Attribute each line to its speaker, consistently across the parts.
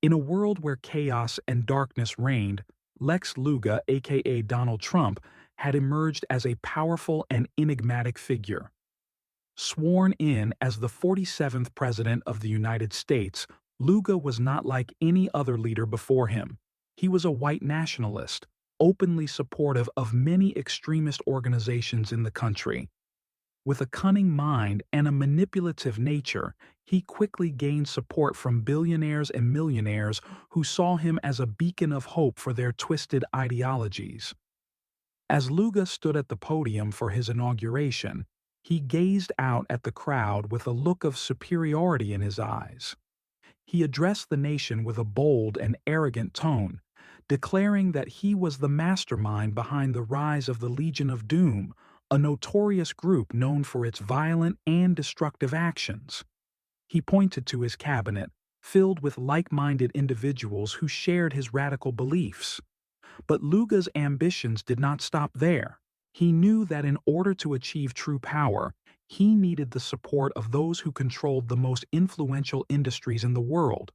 Speaker 1: In a world where chaos and darkness reigned, Lex Luga, aka Donald Trump, had emerged as a powerful and enigmatic figure. Sworn in as the 47th President of the United States, Luga was not like any other leader before him. He was a white nationalist, openly supportive of many extremist organizations in the country. With a cunning mind and a manipulative nature, he quickly gained support from billionaires and millionaires who saw him as a beacon of hope for their twisted ideologies. As Luga stood at the podium for his inauguration, he gazed out at the crowd with a look of superiority in his eyes. He addressed the nation with a bold and arrogant tone, declaring that he was the mastermind behind the rise of the Legion of Doom, a notorious group known for its violent and destructive actions. He pointed to his cabinet, filled with like-minded individuals who shared his radical beliefs. But Luga's ambitions did not stop there. He knew that in order to achieve true power, he needed the support of those who controlled the most influential industries in the world.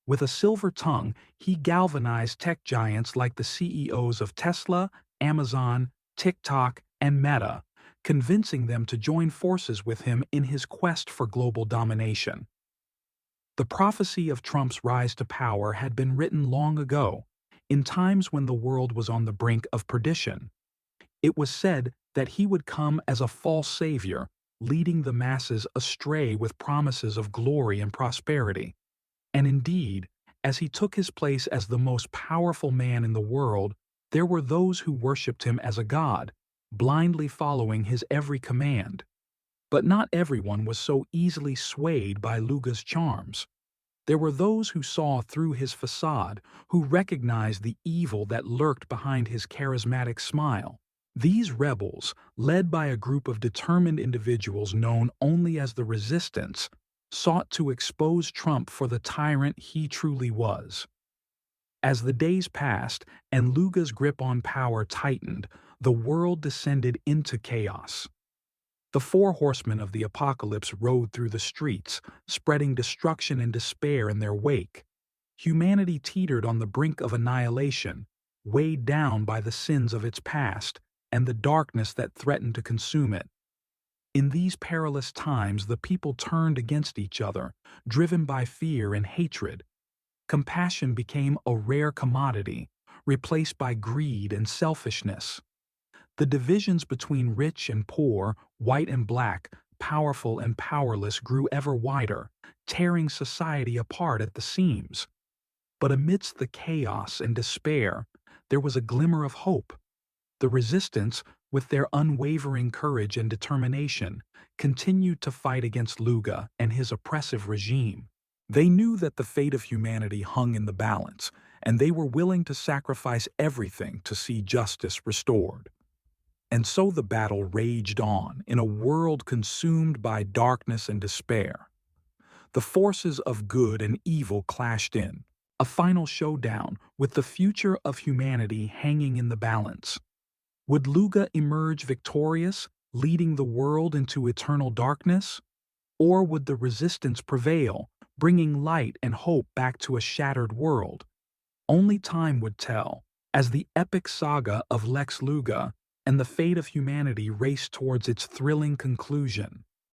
Speaker 1: With a silver tongue, he galvanized tech giants like the CEOs of Tesla, Amazon, TikTok, and Meta, convincing them to join forces with him in his quest for global domination. The prophecy of Trump's rise to power had been written long ago, in times when the world was on the brink of perdition. It was said that he would come as a false savior, leading the masses astray with promises of glory and prosperity. And indeed, as he took his place as the most powerful man in the world, there were those who worshipped him as a god, blindly following his every command. But not everyone was so easily swayed by Luga's charms. There were those who saw through his facade, who recognized the evil that lurked behind his charismatic smile. These rebels, led by a group of determined individuals known only as the Resistance, sought to expose Trump for the tyrant he truly was. As the days passed and Luga's grip on power tightened, the world descended into chaos. The four horsemen of the apocalypse rode through the streets, spreading destruction and despair in their wake. Humanity teetered on the brink of annihilation, weighed down by the sins of its past and the darkness that threatened to consume it. In these perilous times, the people turned against each other, driven by fear and hatred. Compassion became a rare commodity, replaced by greed and selfishness. The divisions between rich and poor, white and black, powerful and powerless grew ever wider, tearing society apart at the seams. But amidst the chaos and despair, there was a glimmer of hope. The Resistance, with their unwavering courage and determination, continued to fight against Luga and his oppressive regime. They knew that the fate of humanity hung in the balance, and they were willing to sacrifice everything to see justice restored. And so the battle raged on in a world consumed by darkness and despair. The forces of good and evil clashed in, a final showdown with the future of humanity hanging in the balance. Would Luga emerge victorious, leading the world into eternal darkness? Or would the Resistance prevail, bringing light and hope back to a shattered world? Only time would tell, as the epic saga of Lex Luga and the fate of humanity raced towards its thrilling conclusion.